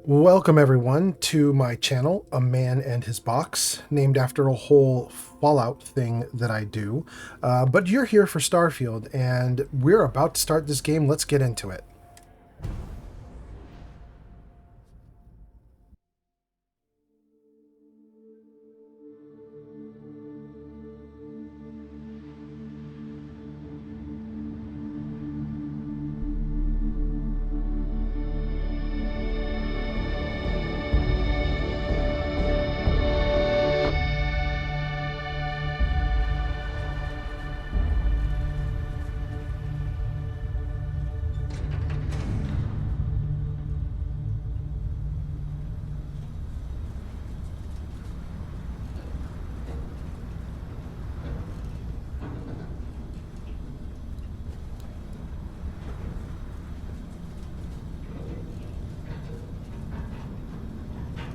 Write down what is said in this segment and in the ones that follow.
Welcome everyone to my channel, A Man and His Box, named after a whole Fallout thing that I do. But you're here for Starfield, and we're about to start this game. Let's get into it.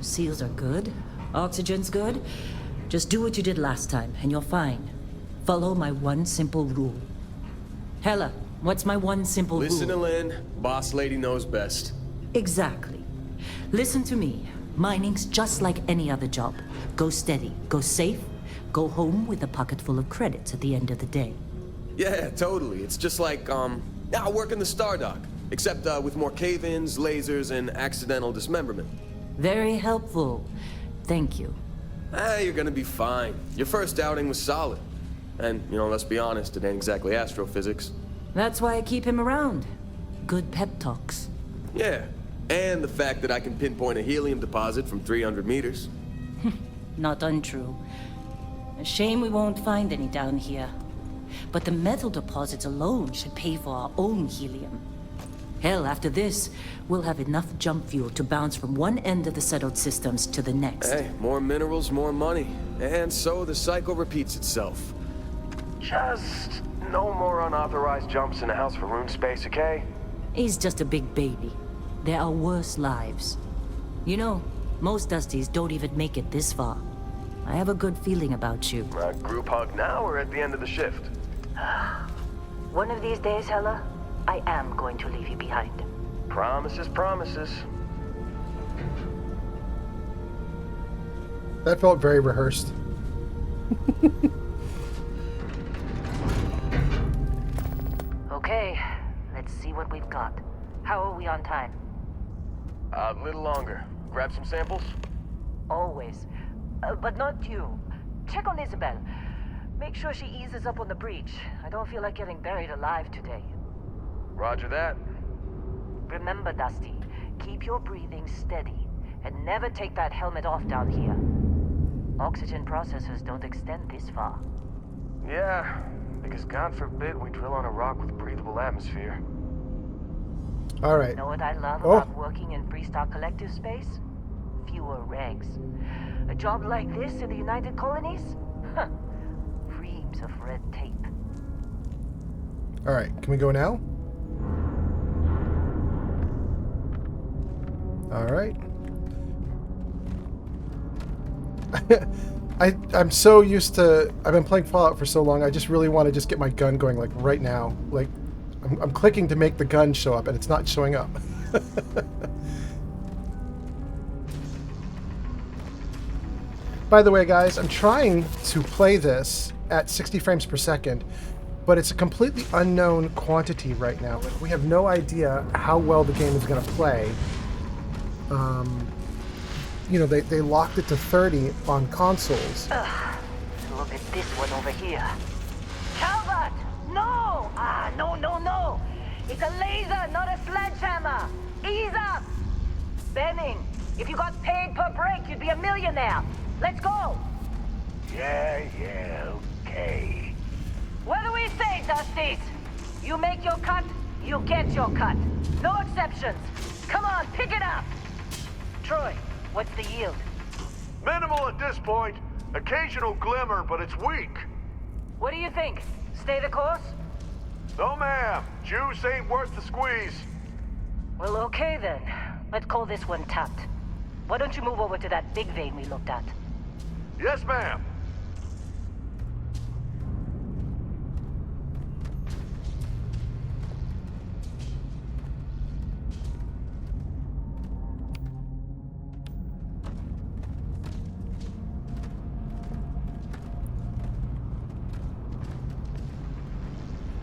Seals are good. Oxygen's good. Just do what you did last time, and you're fine. Follow my one simple rule. Hella, what's my one simple rule? Listen to Lynn. Boss lady knows best. Exactly. Listen to me. Mining's just like any other job. Go steady, go safe, go home with a pocket full of credits at the end of the day. Yeah, totally. It's just like, I work in the Star Dock. Except, with more cave-ins, lasers, and accidental dismemberment. Very helpful. Thank you. You're gonna be fine. Your first outing was solid. And, let's be honest, it ain't exactly astrophysics. That's why I keep him around. Good pep talks. Yeah, and the fact that I can pinpoint a helium deposit from 300 meters. Not untrue. A shame we won't find any down here. But the metal deposits alone should pay for our own helium. Hell, after this, we'll have enough jump fuel to bounce from one end of the settled systems to the next. Hey, more minerals, more money. And so the cycle repeats itself. Just no more unauthorized jumps in the house for room space, okay? He's just a big baby. There are worse lives. You know, most Dusties don't even make it this far. I have a good feeling about you. Group hug now or at the end of the shift? One of these days, Hella, I am going to leave you behind. Promises, promises. That felt very rehearsed. Okay, let's see what we've got. How are we on time? A little longer. Grab some samples? Always. But not you. Check on Isabel. Make sure she eases up on the breach. I don't feel like getting buried alive today. Roger that. Remember, Dusty, keep your breathing steady, and never take that helmet off down here. Oxygen processors don't extend this far. Yeah, because God forbid we drill on a rock with breathable atmosphere. All right. Know what I love about working in Freestar Collective space? Fewer regs. A job like this in the United Colonies? Huh. Reams of red tape. All right. Can we go now? All right. I'm so used to... I've been playing Fallout for so long, I just really want to just get my gun going, like, right now. Like, I'm clicking to make the gun show up, and it's not showing up. By the way, guys, I'm trying to play this at 60 frames per second, but it's a completely unknown quantity right now. Like, we have no idea how well the game is going to play. They locked it to 30 on consoles. Look at this one over here. Calvert! No! No. It's a laser, not a sledgehammer. Ease up! Benning, if you got paid per break, you'd be a millionaire. Let's go! Yeah, okay. What do we say, Dusties? You make your cut, you get your cut. No exceptions. Come on, pick it up! Troy, what's the yield? Minimal at this point. Occasional glimmer, but it's weak. What do you think? Stay the course? No, ma'am. Juice ain't worth the squeeze. Well, okay then. Let's call this one tapped. Why don't you move over to that big vein we looked at? Yes, ma'am.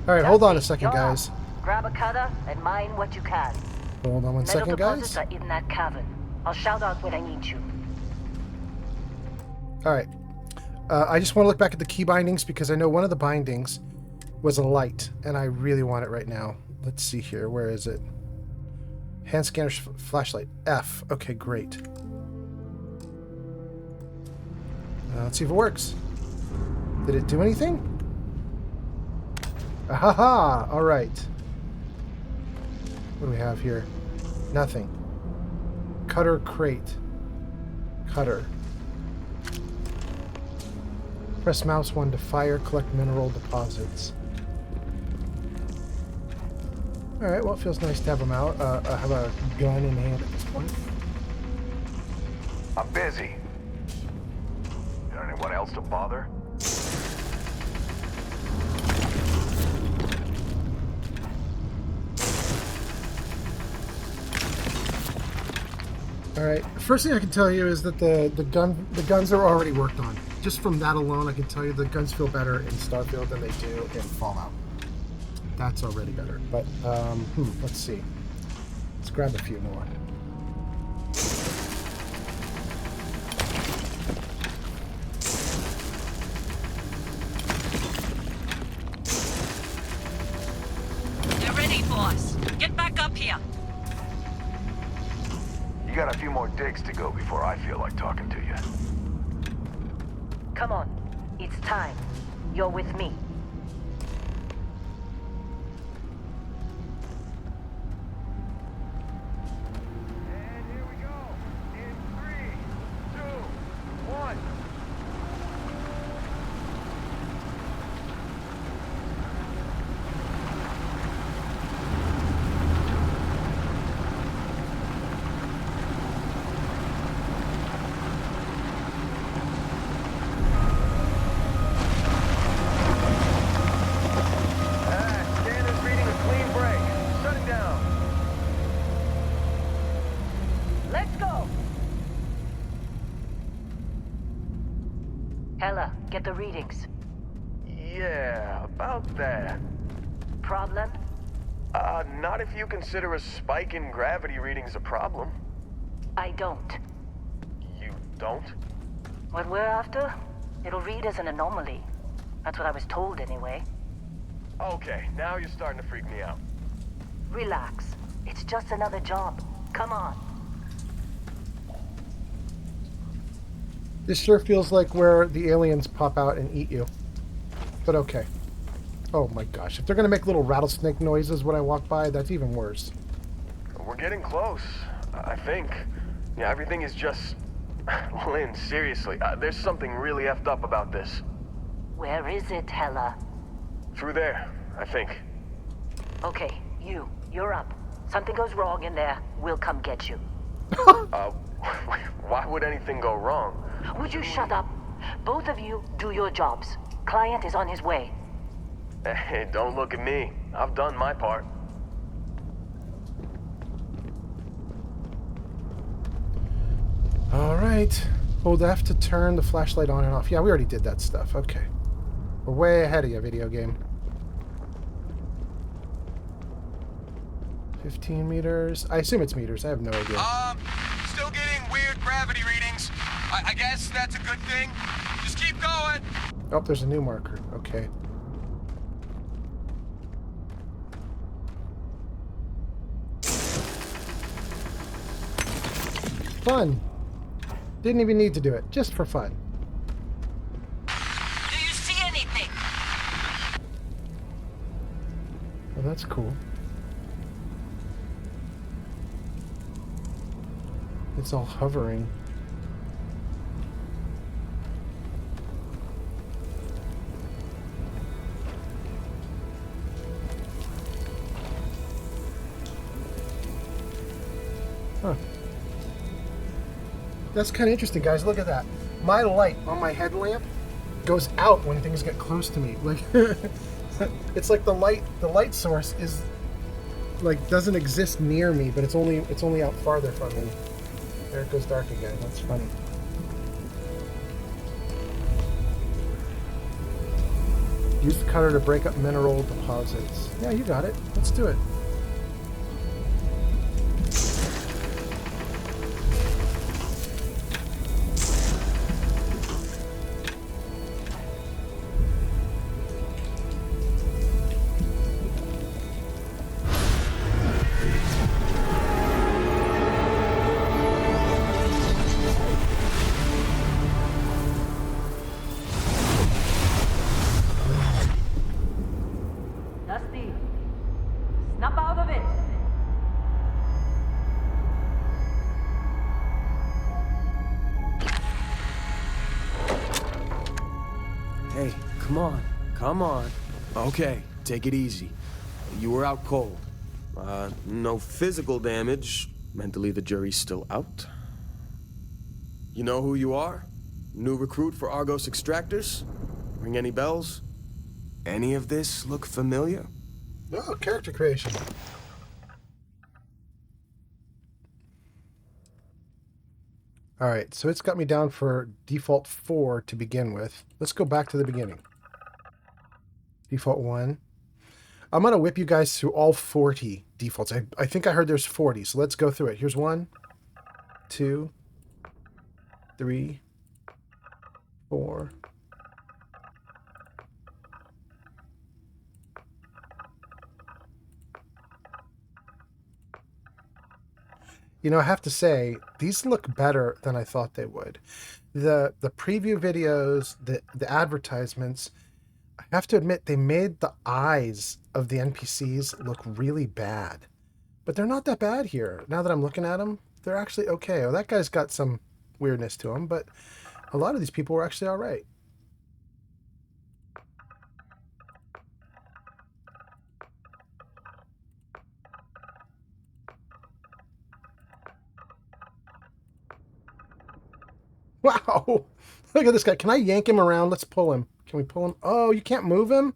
All right, hold on a second, guys. Grab a cutter and mine what you can. Hold on one second, Deposits guys. are in that cavern. I'll shout out when I need you. All right. I just want to look back at the key bindings because I know one of the bindings was a light, and I really want it right now. Let's see here. Where is it? Hand scanner, flashlight. F. Okay, great. Let's see if it works. Did it do anything? Ahaha! All right. What do we have here? Nothing. Cutter crate. Cutter. Press mouse 1 to fire, collect mineral deposits. Alright, well, it feels nice to have them out. I have a gun in hand at this point. I'm busy. Got anyone else to bother? Alright, the first thing I can tell you is that the guns are already worked on. Just from that alone, I can tell you the guns feel better in Starfield than they do in Fallout. That's already better. But, let's see. Let's grab a few more. They're ready, boss. Get back up here. You got a few more digs to go before I feel like talking to you. Come on. It's time. You're with me. And here we go. In 3, 2, 1. Scanner's reading a clean break. Shutting down. Let's go. Hella, get the readings. Yeah, about that. Problem? Not if you consider a spike in gravity readings a problem. I don't. You don't? What we're after? It'll read as an anomaly. That's what I was told anyway. Okay, now you're starting to freak me out. Relax. It's just another job. Come on. This sure feels like where the aliens pop out and eat you. But okay. Oh my gosh. If they're going to make little rattlesnake noises when I walk by, that's even worse. We're getting close, I think. Yeah, everything is just... Lynn, seriously, there's something really effed up about this. Where is it, Hella? Through there, I think. Okay, you're up. Something goes wrong in there, we'll come get you. Why would anything go wrong? Would you shut up? Both of you do your jobs. Client is on his way. Hey, don't look at me. I've done my part. Alright. Hold F to turn the flashlight on and off. Yeah, we already did that stuff. Okay. We're way ahead of you, video game. 15 meters. I assume it's meters. I have no idea. Still getting weird gravity readings. I guess that's a good thing. Just keep going. Oh, there's a new marker. Okay. Fun. Didn't even need to do it. Just for fun. Do you see anything? Well, that's cool. It's all hovering. Huh. That's kind of interesting, guys. Look at that. My light on my headlamp goes out when things get close to me. Like, it's like the light source is like doesn't exist near me, but it's only out farther from me. There it goes dark again. That's funny. Use the cutter to break up mineral deposits. Yeah, you got it. Let's do it. Dusty, snap out of it. Hey, come on. Come on. Okay, take it easy. You were out cold. No physical damage. Mentally, the jury's still out. You know who you are? New recruit for Argos Extractors? Ring any bells? Any of this look familiar? Oh, character creation. All right, so it's got me down for default 4 to begin with. Let's go back to the beginning. Default 1. I'm going to whip you guys through all 40 defaults. I think I heard there's 40, so let's go through it. Here's 1, 2, 3, 4. You know, I have to say, these look better than I thought they would. The preview videos, the advertisements, I have to admit, they made the eyes of the NPCs look really bad. But they're not that bad here. Now that I'm looking at them, they're actually okay. Oh, that guy's got some weirdness to him, but a lot of these people were actually all right. Wow! Look at this guy. Can I yank him around? Let's pull him. Can we pull him? Oh, you can't move him?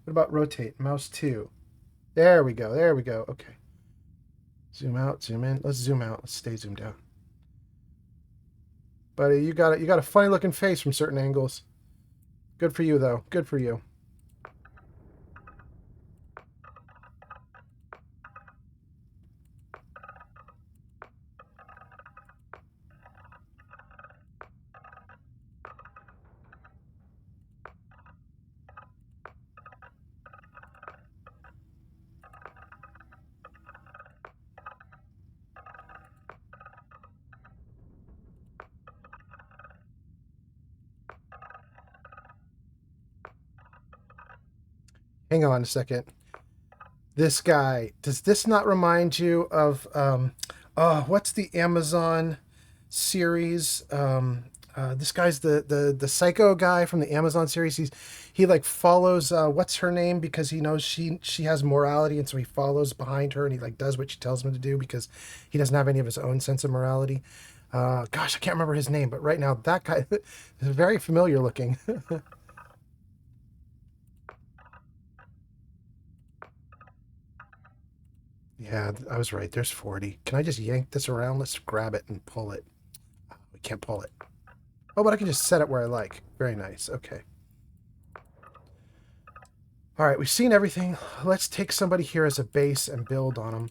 What about rotate? Mouse 2. There we go. There we go. Okay. Zoom out, zoom in. Let's zoom out. Let's stay zoomed out. Buddy, you got a funny looking face from certain angles. Good for you, though. Good for you. Hang on a second. This guy, does this not remind you of, what's the Amazon series? This guy's the psycho guy from the Amazon series. He like follows, what's her name? Because he knows she has morality, and so he follows behind her, and he like does what she tells him to do because he doesn't have any of his own sense of morality. Gosh, I can't remember his name, but right now that guy is very familiar looking. Yeah, I was right. There's 40. Can I just yank this around? Let's grab it and pull it. Oh, we can't pull it. Oh, but I can just set it where I like. Very nice. Okay. All right, we've seen everything. Let's take somebody here as a base and build on them.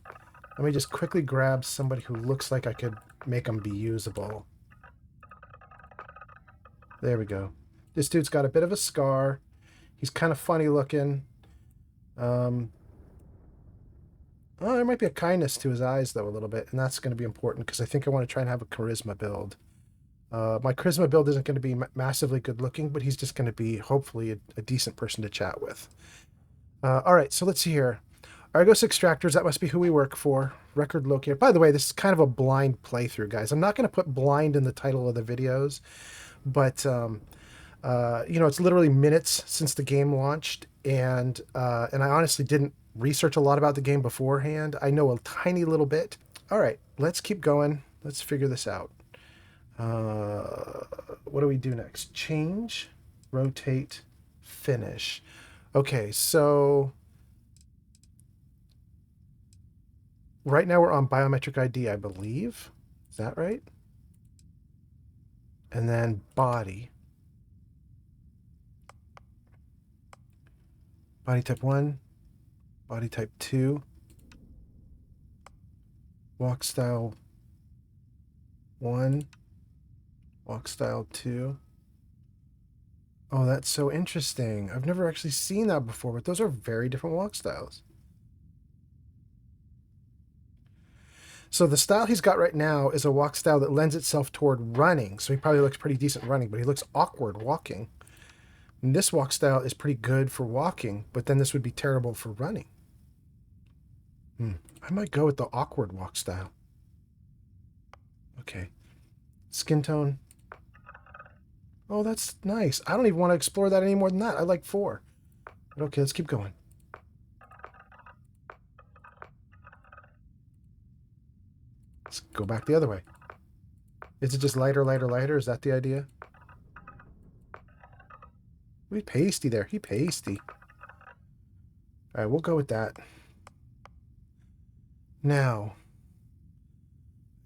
Let me just quickly grab somebody who looks like I could make them be usable. There we go. This dude's got a bit of a scar. He's kind of funny looking. Oh, there might be a kindness to his eyes, though, a little bit, and that's going to be important because I think I want to try and have a charisma build. My charisma build isn't going to be massively good-looking, but he's just going to be, hopefully, a decent person to chat with. All right, so let's see here. Argos Extractors, that must be who we work for. Record locator. By the way, this is kind of a blind playthrough, guys. I'm not going to put blind in the title of the videos, but, you know, it's literally minutes since the game launched, and I honestly didn't research a lot about the game beforehand. I know a tiny little bit. All right, let's keep going. Let's figure this out. What do we do next? Change, rotate, finish. Okay, so right now we're on biometric ID, I believe. Is that right? And then body. Body type 1. Body type 2. Walk style 1. Walk style 2. Oh, that's so interesting. I've never actually seen that before, but those are very different walk styles. So the style he's got right now is a walk style that lends itself toward running. So he probably looks pretty decent running, but he looks awkward walking. And this walk style is pretty good for walking, but then this would be terrible for running. I might go with the awkward walk style. Okay. Skin tone. Oh, that's nice. I don't even want to explore that any more than that. I like 4. But okay, let's keep going. Let's go back the other way. Is it just lighter, lighter, lighter? Is that the idea? He pasty there. He pasty. All right, we'll go with that. Now,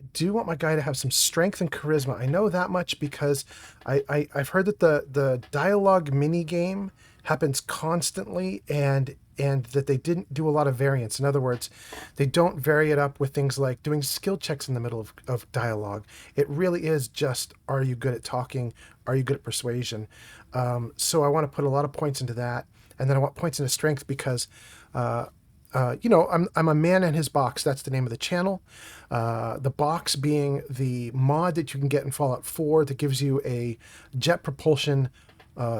I do want my guy to have some strength and charisma. I know that much because I've heard that the dialogue mini game happens constantly and that they didn't do a lot of variance. In other words, they don't vary it up with things like doing skill checks in the middle of dialogue. It really is just, are you good at talking? Are you good at persuasion? So I want to put a lot of points into that. And then I want points into strength because, you know, I'm a man in his box. That's the name of the channel. The box being the mod that you can get in Fallout 4 that gives you a jet propulsion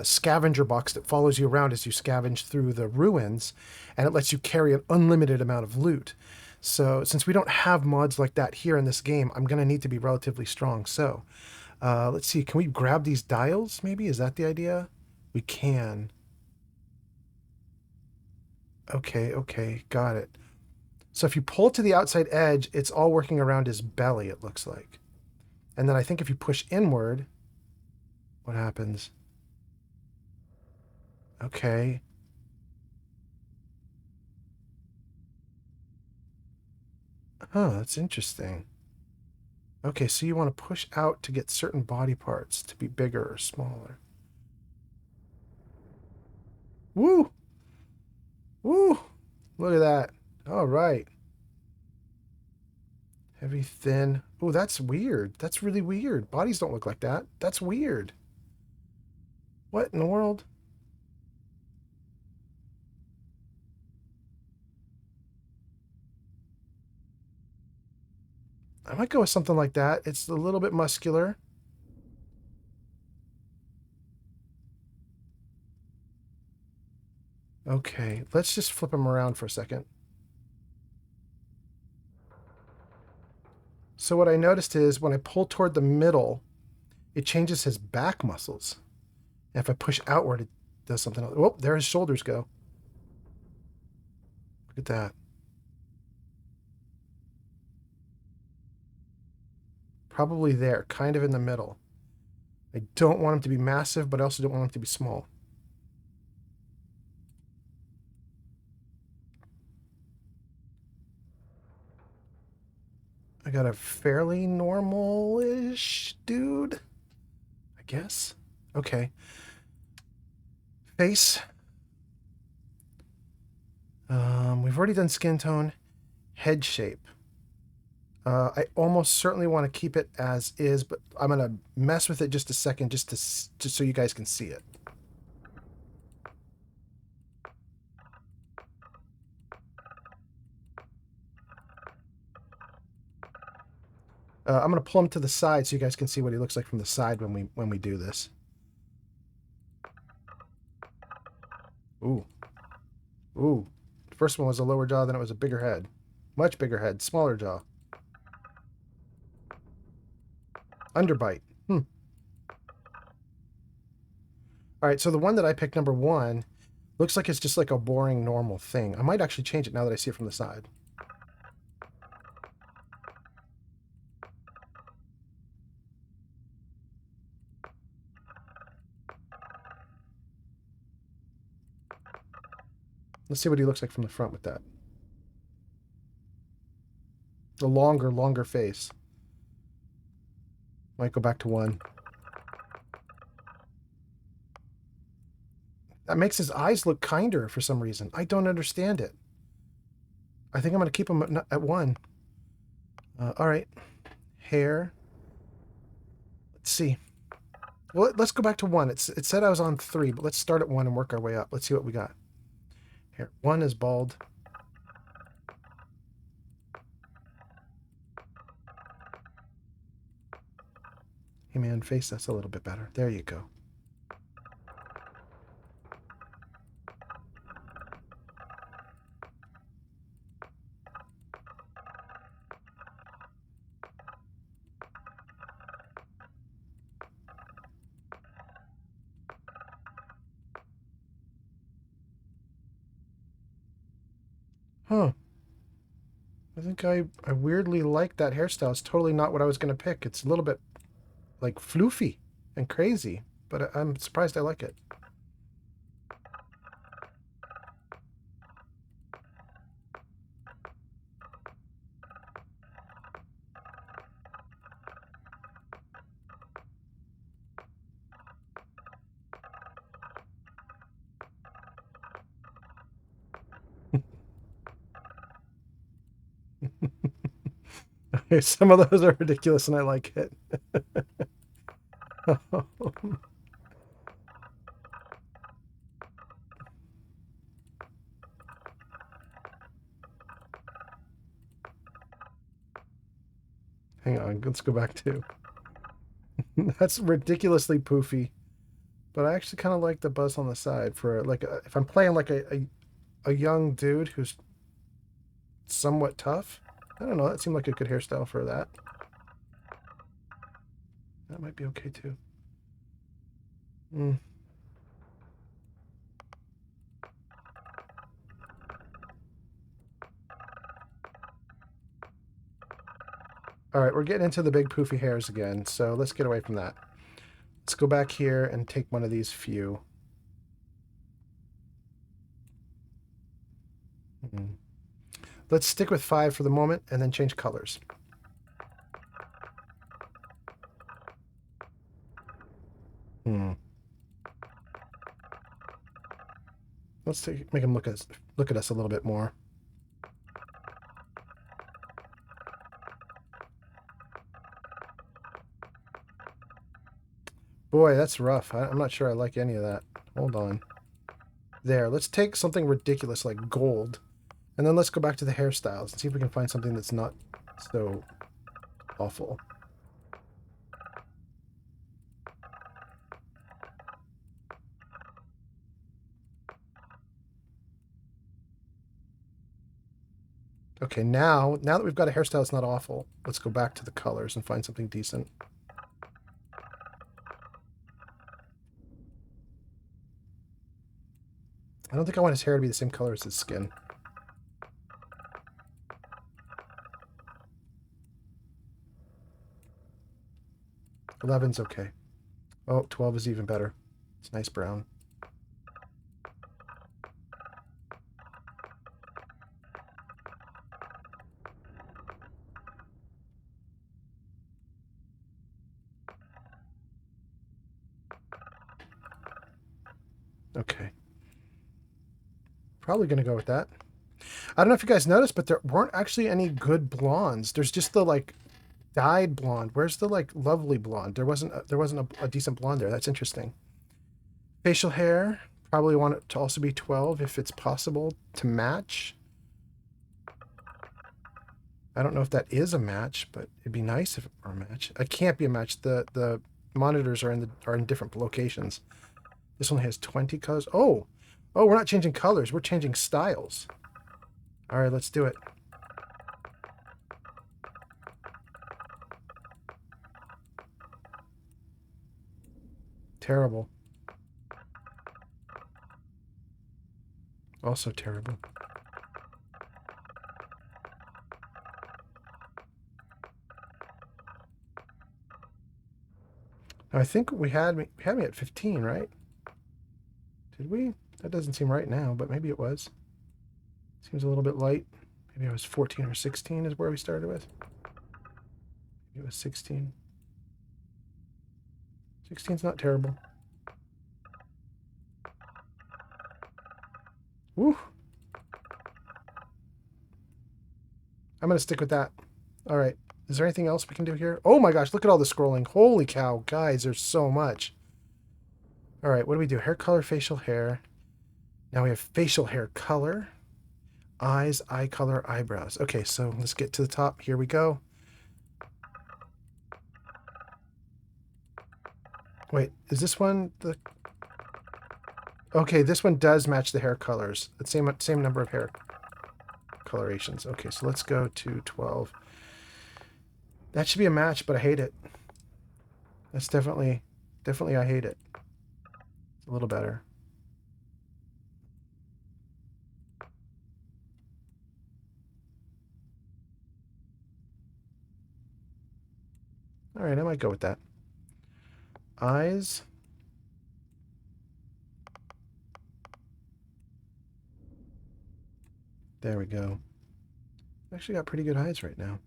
scavenger box that follows you around as you scavenge through the ruins, and it lets you carry an unlimited amount of loot. So since we don't have mods like that here in this game, I'm going to need to be relatively strong. So let's see, can we grab these dials maybe? Is that the idea? We can. Okay, got it. So if you pull to the outside edge, it's all working around his belly, it looks like. And then I think if you push inward, what happens? Okay. Oh, that's interesting. Okay, so you want to push out to get certain body parts to be bigger or smaller. Woo! Woo! Look at that. All right. Heavy, thin. Oh, that's weird. That's really weird. Bodies don't look like that. That's weird. What in the world? I might go with something like that. It's a little bit muscular. Okay, let's just flip him around for a second. So what I noticed is when I pull toward the middle, it changes his back muscles. And if I push outward, it does something else. Oh, there his shoulders go. Look at that. Probably there, kind of in the middle. I don't want him to be massive, but I also don't want him to be small. I got a fairly normal-ish dude, I guess. Okay. Face. We've already done skin tone. Head shape. I almost certainly want to keep it as is, but I'm going to mess with it just a second just so you guys can see it. I'm going to pull him to the side so you guys can see what he looks like from the side when we do this. Ooh. Ooh. The first one was a lower jaw, then it was a bigger head. Much bigger head, smaller jaw. Underbite. Alright, so the one that I picked, number 1, looks like it's just like a boring normal thing. I might actually change it now that I see it from the side. Let's see what he looks like from the front with that. The longer face. Might go back to 1. That makes his eyes look kinder for some reason. I don't understand it. I think I'm going to keep him at 1. All right. Hair. Let's see. Well, let's go back to 1. It said I was on 3, but let's start at 1 and work our way up. Let's see what we got. Here, 1 is bald. Hey man, face that's a little bit better. There you go. Huh. I think I weirdly like that hairstyle. It's totally not what I was going to pick. It's a little bit, like, floofy and crazy, but I'm surprised I like it. Some of those are ridiculous and I like it. Hang on, let's go back to. That's ridiculously poofy, but I actually kind of like the buzz on the side for like if I'm playing like a young dude who's somewhat tough. I don't know. That seemed like a good hairstyle for that. That might be okay too. All right, we're getting into the big poofy hairs again, so let's get away from that. Let's go back here and take one of these few. Let's stick with 5 for the moment and then change colors. Let's make him look at us a little bit more. Boy, that's rough. I'm not sure I like any of that. Hold on. There, let's take something ridiculous like gold. And then let's go back to the hairstyles and see if we can find something that's not so awful. Okay, now that we've got a hairstyle that's not awful, let's go back to the colors and find something decent. I don't think I want his hair to be the same color as his skin. 11's okay. Oh, 12 is even better. It's nice brown. Okay. Probably going to go with that. I don't know if you guys noticed, but there weren't actually any good blondes. There's just the, like, dyed blonde. Where's the, like, lovely blonde? There wasn't a decent blonde there. That's interesting. Facial hair. Probably want it to also be 12 if it's possible to match. I don't know if that is a match, but it'd be nice if it were a match. It can't be a match. The monitors are in different locations. This one has 20 colors. Oh, we're not changing colors. We're changing styles. All right, let's do it. Terrible. Also terrible. Now, I think we had me at 15, right? Did we? That doesn't seem right now, but maybe it was. Seems a little bit light. Maybe it was 14 or 16 is where we started with. Maybe it was 16. 16's not terrible. Woo. I'm going to stick with that. All right. Is there anything else we can do here? Oh my gosh, look at all the scrolling. Holy cow, guys, there's so much. All right, what do we do? Hair color, facial hair. Now we have facial hair color, eyes, eye color, eyebrows. Okay, so let's get to the top. Here we go. Wait, is this one the... Okay, this one does match the hair colors. The same number of hair colorations. Okay, so let's go to 12. That should be a match, but I hate it. That's definitely I hate it. It's a little better. All right, I might go with that. Eyes. There we go. Actually got pretty good eyes right now.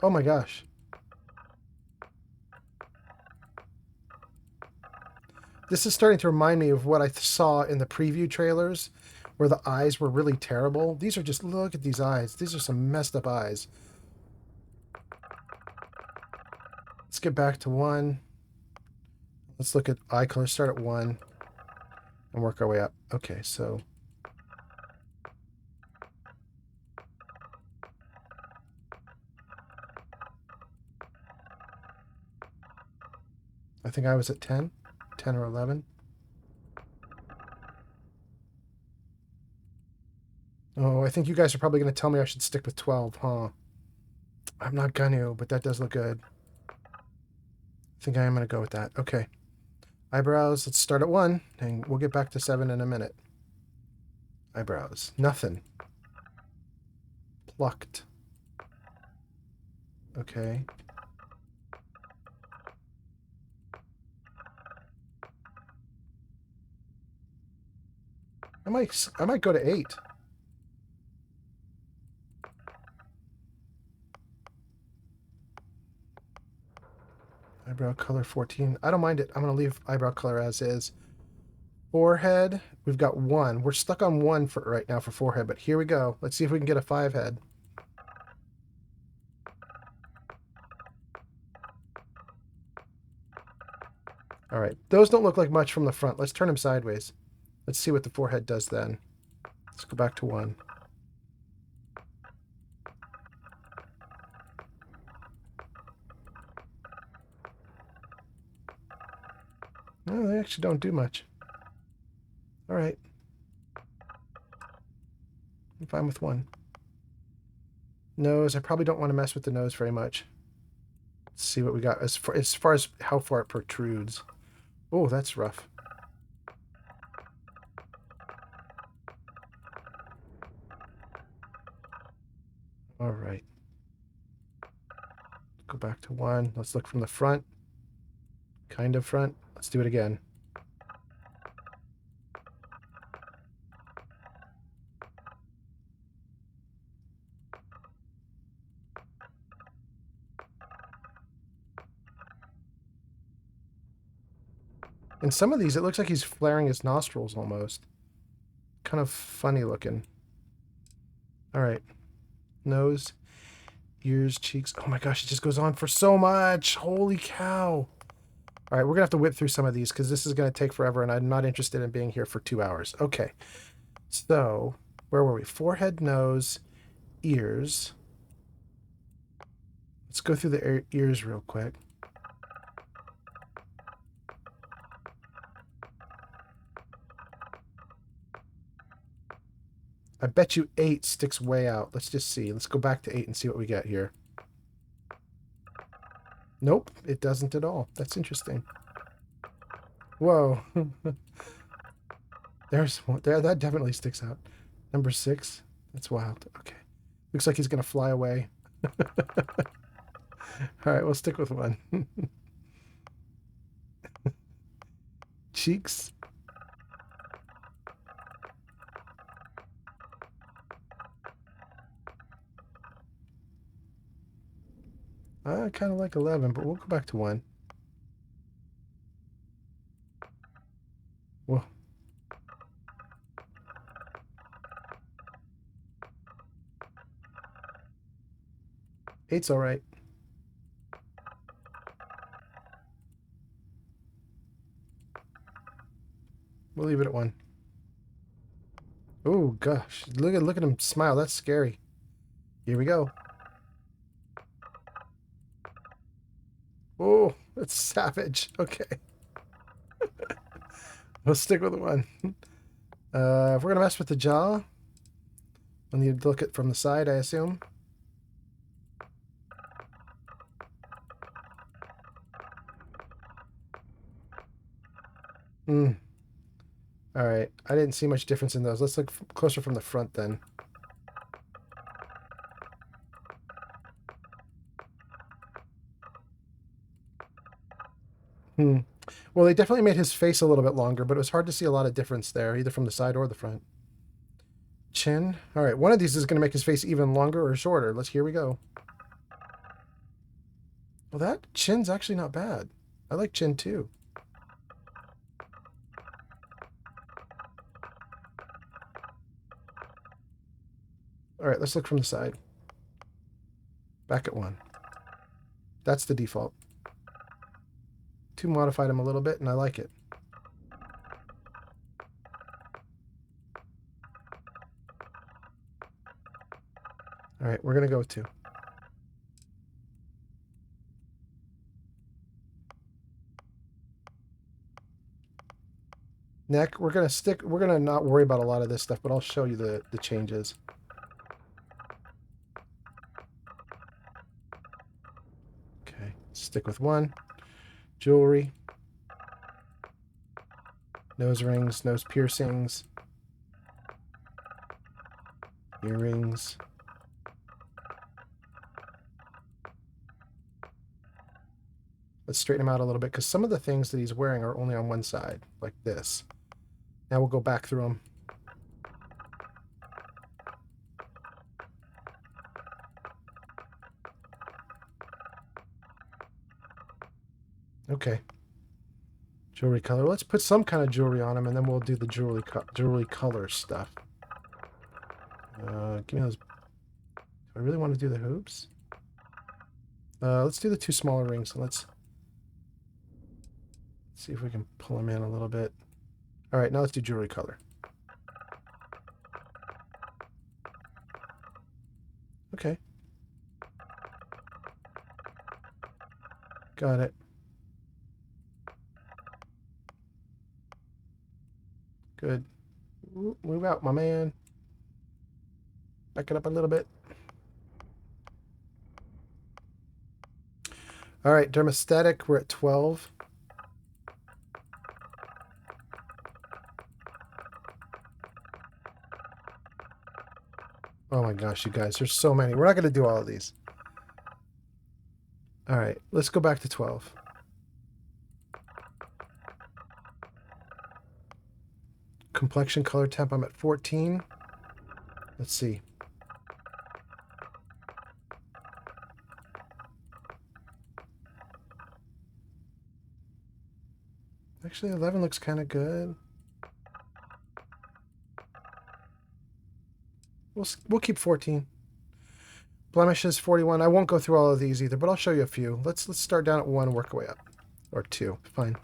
Oh my gosh. This is starting to remind me of what I saw in the preview trailers, where the eyes were really terrible. These are just, look at these eyes. These are some messed up eyes. Let's get back to 1. Let's look at eye color. Start at 1 and work our way up. Okay, so... I think I was at 10 or 11. Oh, I think you guys are probably going to tell me I should stick with 12, huh? I'm not gonna, but that does look good. I think I am going to go with that. Okay. Eyebrows, let's start at 1, and we'll get back to 7 in a minute. Eyebrows. Nothing. Plucked. Okay. I might go to 8. Eyebrow color 14. I don't mind it. I'm going to leave eyebrow color as is. Forehead, we've got 1. We're stuck on 1 for right now for forehead, but here we go. Let's see if we can get a 5 head. All right. Those don't look like much from the front. Let's turn them sideways. Let's see what the forehead does then. Let's go back to 1. No, they actually don't do much. All right. I'm fine with 1. Nose, I probably don't want to mess with the nose very much. Let's see what we got as far as how far it protrudes. Oh, that's rough. All right. Go back to 1. Let's look from the front. Kind of front. Let's do it again. In some of these, it looks like he's flaring his nostrils almost. Kind of funny looking. All right. Nose, ears, cheeks. Oh my gosh, it just goes on for so much. Holy cow. All right, we're going to have to whip through some of these because this is going to take forever, and I'm not interested in being here for 2 hours. Okay. So, where were we? Forehead, nose, ears. Let's go through the ears real quick. I bet you 8 sticks way out. Let's just see. Let's go back to 8 and see what we get here. Nope, it doesn't at all. That's interesting. Whoa. There's one. There, that definitely sticks out. Number 6. That's wild. Okay. Looks like he's going to fly away. All right, we'll stick with 1. Cheeks. I kind of like 11, but we'll go back to 1. Whoa. Eight's all right. We'll leave it at 1. Oh gosh, look at him smile. That's scary. Here we go. Oh, that's savage. Okay. We'll stick with 1. If we're gonna mess with the jaw, we'll need to look at it from the side, I assume. Hmm. All right. I didn't see much difference in those. Let's look closer from the front then. Hmm. Well, they definitely made his face a little bit longer, but it was hard to see a lot of difference there, either from the side or the front. Chin. All right. One of these is going to make his face even longer or shorter. Here we go. Well, that chin's actually not bad. I like chin too. All right, let's look from the side. Back at 1. That's the default. 2 modified him a little bit, and I like it. All right, we're going to go with 2. Neck, we're going to not worry about a lot of this stuff, but I'll show you the changes. Okay, stick with 1. Jewelry. Nose rings, nose piercings. Earrings. Let's straighten him out a little bit, because some of the things that he's wearing are only on one side, like this. Now we'll go back through them. Okay. Jewelry color. Let's put some kind of jewelry on him, and then we'll do the jewelry color stuff. Give me those. Do I really want to do the hoops? Let's do the 2 smaller rings. Let's see if we can pull them in a little bit. All right, now let's do jewelry color. Okay. Got it. Good. Ooh, move out, my man. Back it up a little bit. All right, dermostatic, we're at 12. Oh my gosh, you guys, there's so many. We're not going to do all of these. All right, let's go back to 12. Complexion, color temp, I'm at 14. Let's see. Actually, 11 looks kind of good. We'll keep 14. Blemishes 41. I won't go through all of these either, but I'll show you a few. Let's start down at 1 and work our way up. Or 2. Fine.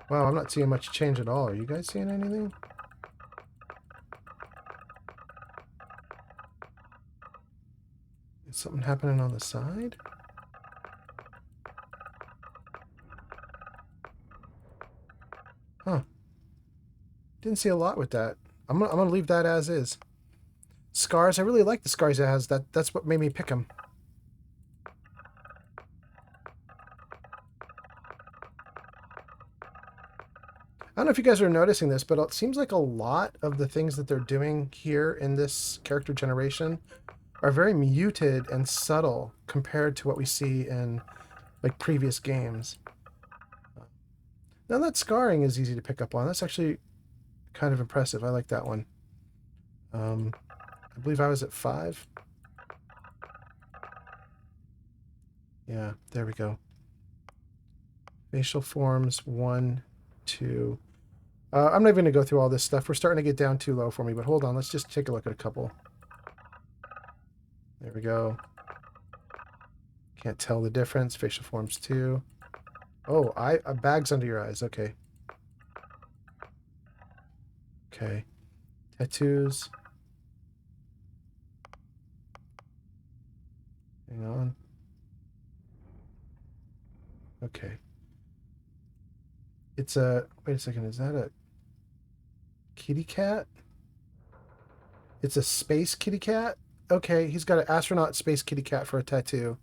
Wow, I'm not seeing much change at all. Are you guys seeing anything? Is something happening on the side? Huh. Didn't see a lot with that. I'm gonna leave that as is. Scars, I really like the scars it has. That's what made me pick him. I don't know if you guys are noticing this, but it seems like a lot of the things that they're doing here in this character generation are very muted and subtle compared to what we see in like previous games. Now that scarring is easy to pick up on. That's actually kind of impressive. I like that one. I believe I was at 5. Yeah, there we go. Facial forms, 1, 2. I'm not even going to go through all this stuff. We're starting to get down too low for me, but hold on. Let's just take a look at a couple. There we go. Can't tell the difference. Facial forms, 2. Oh, bags under your eyes. Okay. Okay. Tattoos. Hang on. Okay. It's a... Wait a second. Is that a kitty cat? It's a space kitty cat? Okay, he's got an astronaut space kitty cat for a tattoo.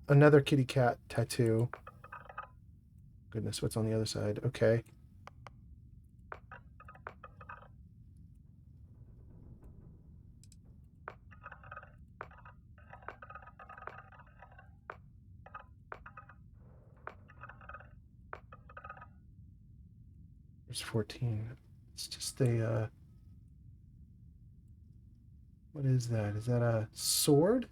Another kitty cat tattoo. Goodness, what's on the other side? Okay. There's 14. It's just a, what is that? Is that a sword?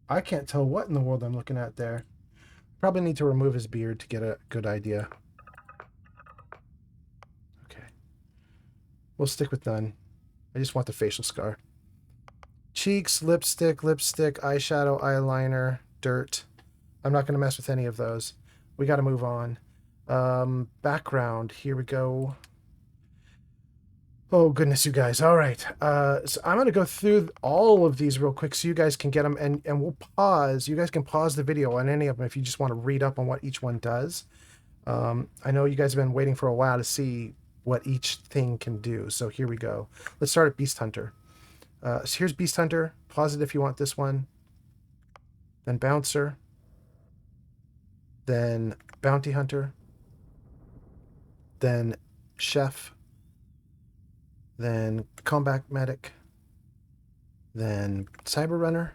I can't tell what in the world I'm looking at there. Probably need to remove his beard to get a good idea. Okay. We'll stick with none. I just want the facial scar. Cheeks, lipstick, eyeshadow, eyeliner, dirt. I'm not going to mess with any of those. We got to move on. Background. Here we go. Oh, goodness, you guys. All right. So I'm going to go through all of these real quick so you guys can get them, and we'll pause. You guys can pause the video on any of them if you just want to read up on what each one does. I know you guys have been waiting for a while to see what each thing can do, so here we go. Let's start at Beast Hunter. So here's Beast Hunter. Pause it if you want this one. Then Bouncer. Then Bounty Hunter. Then Chef. Then Combat Medic. Then Cyber Runner.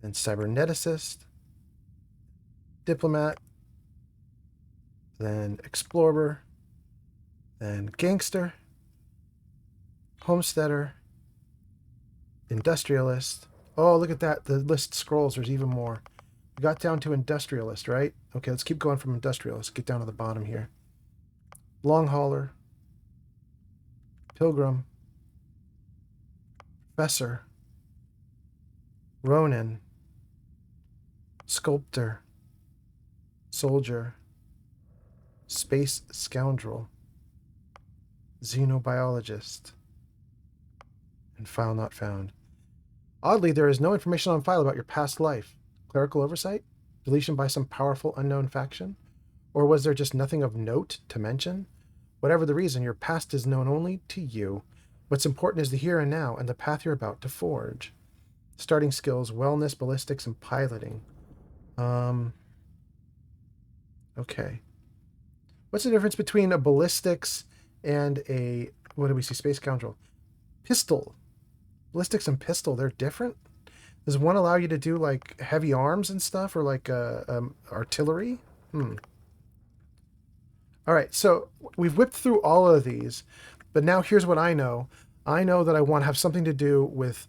Then Cyberneticist. Diplomat. Then Explorer. Then Gangster. Homesteader. Industrialist. Oh, look at that. The list scrolls. There's even more. We got down to Industrialist, right? Okay, let's keep going from Industrialist. Get down to the bottom here. Long Hauler. Pilgrim. Professor. Ronin. Sculptor. Soldier. Space Scoundrel. Xenobiologist. And File Not Found. Oddly, there is no information on file about your past life. Clerical oversight? Deletion by some powerful unknown faction? Or was there just nothing of note to mention? Whatever the reason, your past is known only to you. What's important is the here and now and the path you're about to forge. Starting skills, wellness, ballistics, and piloting. Okay. What's the difference between a ballistics and a, what do we see, Space Scoundrel? Pistol. Ballistics and pistol, they're different? Does one allow you to do, like, heavy arms and stuff, or, like, artillery? All right, so we've whipped through all of these, but now here's what I know. I know that I want to have something to do with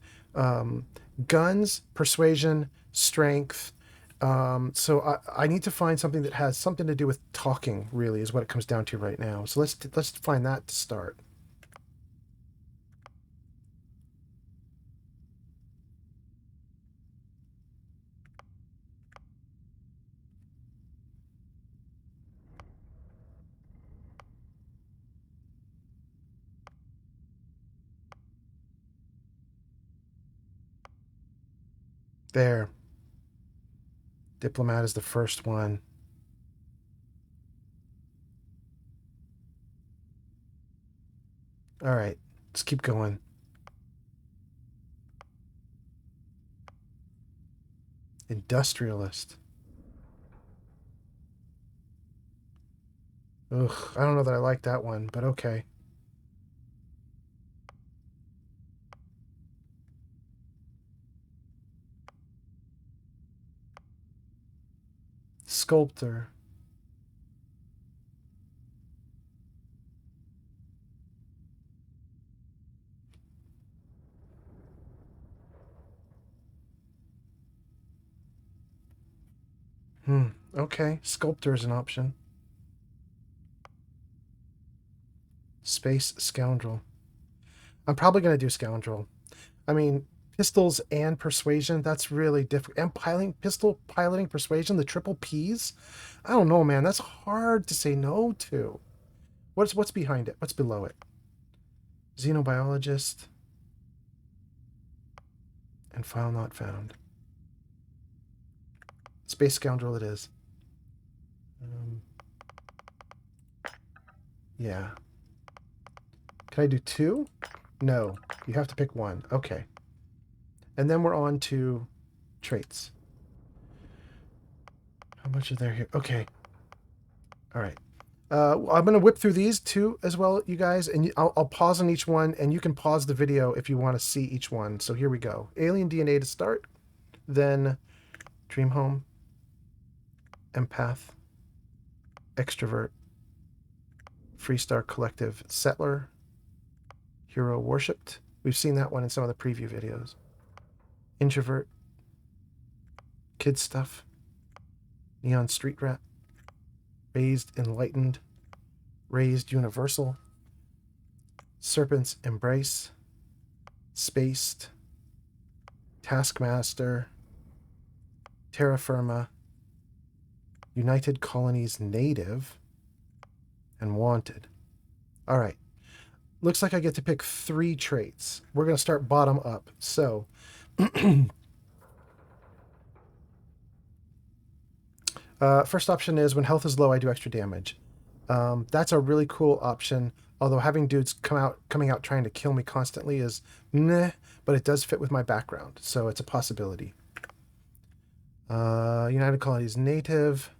guns, persuasion, strength. So I need to find something that has something to do with talking, really, is what it comes down to right now. So let's find that to start. There. Diplomat is the first one. All right, let's keep going. Industrialist. Ugh, I don't know that I like that one, but okay. Sculptor. Okay. Sculptor is an option. Space Scoundrel. I'm probably going to do Scoundrel. I mean, pistols and persuasion, that's really difficult. And piloting persuasion, the triple Ps? I don't know, man. That's hard to say no to. What's behind it? What's below it? Xenobiologist. And file not found. Space Scoundrel it is. Yeah. Can I do 2? No. You have to pick 1. Okay. And then we're on to traits. How much are there here? Okay. All right. I'm going to whip through these two as well, you guys, and I'll pause on each one, and you can pause the video if you want to see each one. So here we go. Alien DNA to start, then Dream Home, Empath, Extrovert, Freestar Collective Settler, Hero Worshipped. We've seen that one in some of the preview videos. Introvert, Kid Stuff, Neon Street Rat, Raised Enlightened, Raised Universal, Serpent's Embrace, Spaced, Taskmaster, Terra Firma, United Colonies Native, and Wanted. All right. Looks like I get to pick 3 traits. We're going to start bottom up. So, first option is when health is low, I do extra damage. That's a really cool option. Although having dudes coming out trying to kill me constantly is meh, but it does fit with my background, so it's a possibility. United Colonies Native.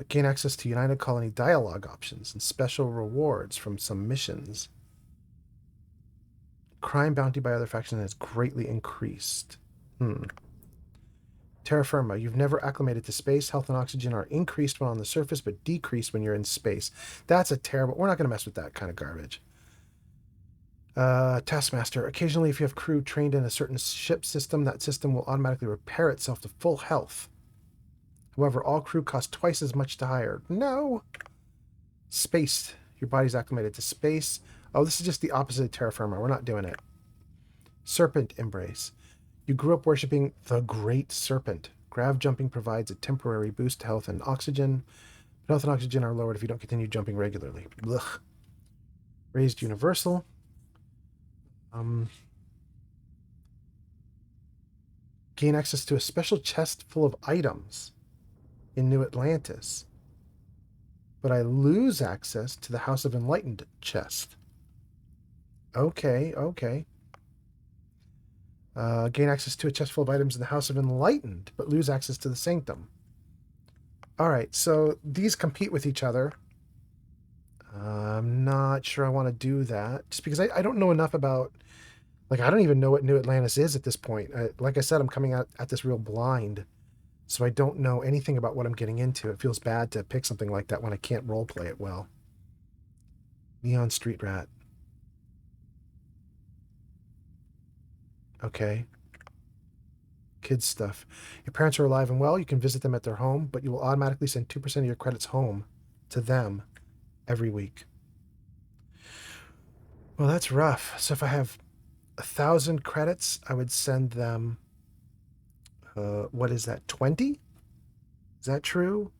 Gain access to United Colony dialogue options and special rewards from some missions. Crime bounty by other factions has greatly increased. Terra Firma, you've never acclimated to space. Health and oxygen are increased when on the surface, but decreased when you're in space. That's a terrible... We're not going to mess with that kind of garbage. Taskmaster, occasionally if you have crew trained in a certain ship system, that system will automatically repair itself to full health. However, all crew cost twice as much to hire. No! Space. Your body's acclimated to space. Oh, this is just the opposite of Terra Firma. We're not doing it. Serpent Embrace. You grew up worshipping the Great Serpent. Grav jumping provides a temporary boost to health and oxygen. But health and oxygen are lowered if you don't continue jumping regularly. Ugh. Raised Universal. Gain access to a special chest full of items in New Atlantis. But I lose access to the House of Enlightened chest. Okay. Gain access to a chest full of items in the House of Enlightened, but lose access to the Sanctum. Alright, so these compete with each other. I'm not sure I want to do that, just because I don't know enough about... Like, I don't even know what New Atlantis is at this point. Like I said, I'm coming at this real blind. So I don't know anything about what I'm getting into. It feels bad to pick something like that when I can't roleplay it well. Neon Street Rat. Okay. Kids stuff. Your parents are alive and well. You can visit them at their home, but you will automatically send 2% of your credits home to them every week. Well, that's rough. So if I have 1,000 credits, I would send them... what is that, 20? Is that true?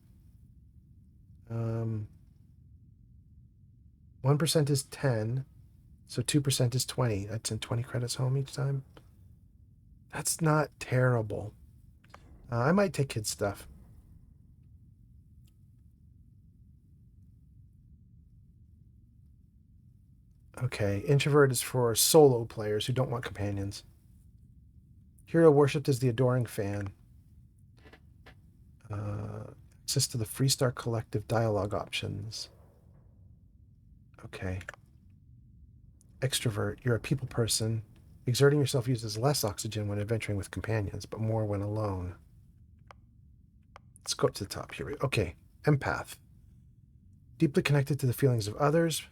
1% is 10, so 2% is 20. I'd send 20 credits home each time. That's not terrible. I might take kids stuff. Okay, introvert is for solo players who don't want companions. Hero worshipped is the adoring fan. Access to the Freestar Collective dialogue options. Okay. Extrovert, you're a people person. Exerting yourself uses less oxygen when adventuring with companions, but more when alone. Let's go up to the top here. Okay. Empath. Deeply connected to the feelings of others.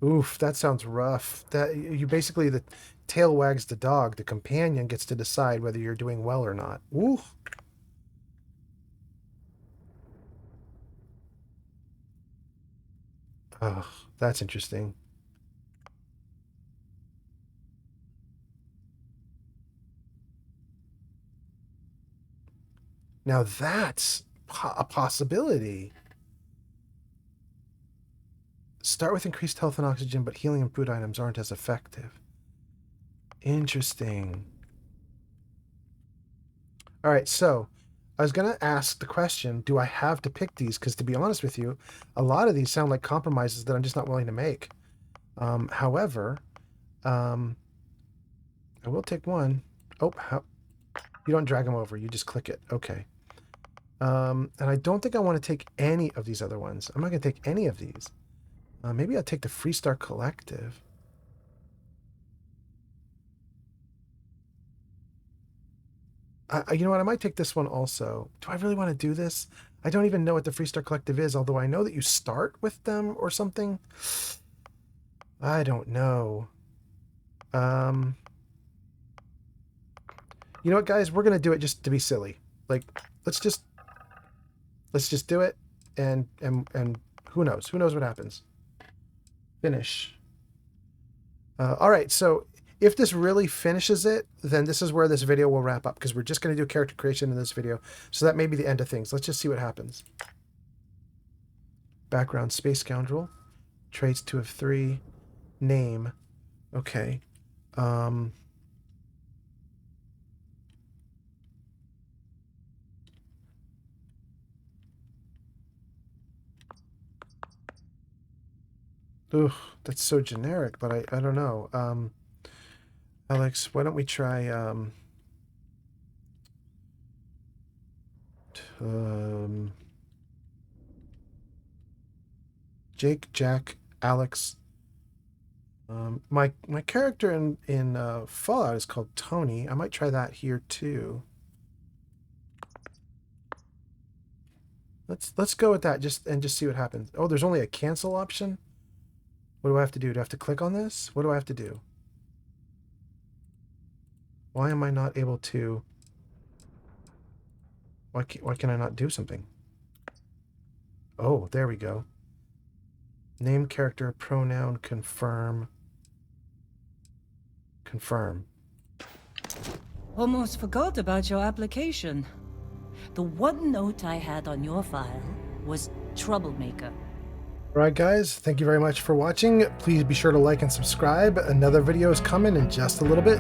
Oof, that sounds rough. That you basically tail wags the dog. The companion gets to decide whether you're doing well or not. Ooh. Oh, that's interesting. Now that's a possibility. Start with increased health and oxygen, but healing and food items aren't as effective. Interesting. All right, so I was going to ask the question, do I have to pick these? Because to be honest with you, a lot of these sound like compromises that I'm just not willing to make. However, I will take one. Oh, you don't drag them over. You just click it. Okay. And I don't think I want to take any of these other ones. I'm not going to take any of these. Maybe I'll take the Freestar Collective. You know what? I might take this one also. Do I really want to do this? I don't even know what the Freestar Collective is, although I know that you start with them or something. I don't know. You know what, guys? We're gonna do it just to be silly. Like, let's just do it, and who knows? Who knows what happens? Finish. All right, so if this really finishes it, then this is where this video will wrap up, because we're just going to do character creation in this video. So that may be the end of things. Let's just see what happens. Background, Space Scoundrel. Traits 2 of 3. Name. Okay. Ugh, that's so generic, but I don't know. Alex, why don't we try Jake, Jack, Alex. My character in Fallout is called Tony. I might try that here too. Let's go with that just see what happens. Oh, there's only a cancel option. What do I have to do? Do I have to click on this? What do I have to do? Why am I not able to? Why can I not do something? Oh, there we go. Name, character, pronoun, confirm. Confirm. Almost forgot about your application. The one note I had on your file was troublemaker. All right, guys, thank you very much for watching. Please be sure to like and subscribe. Another video is coming in just a little bit.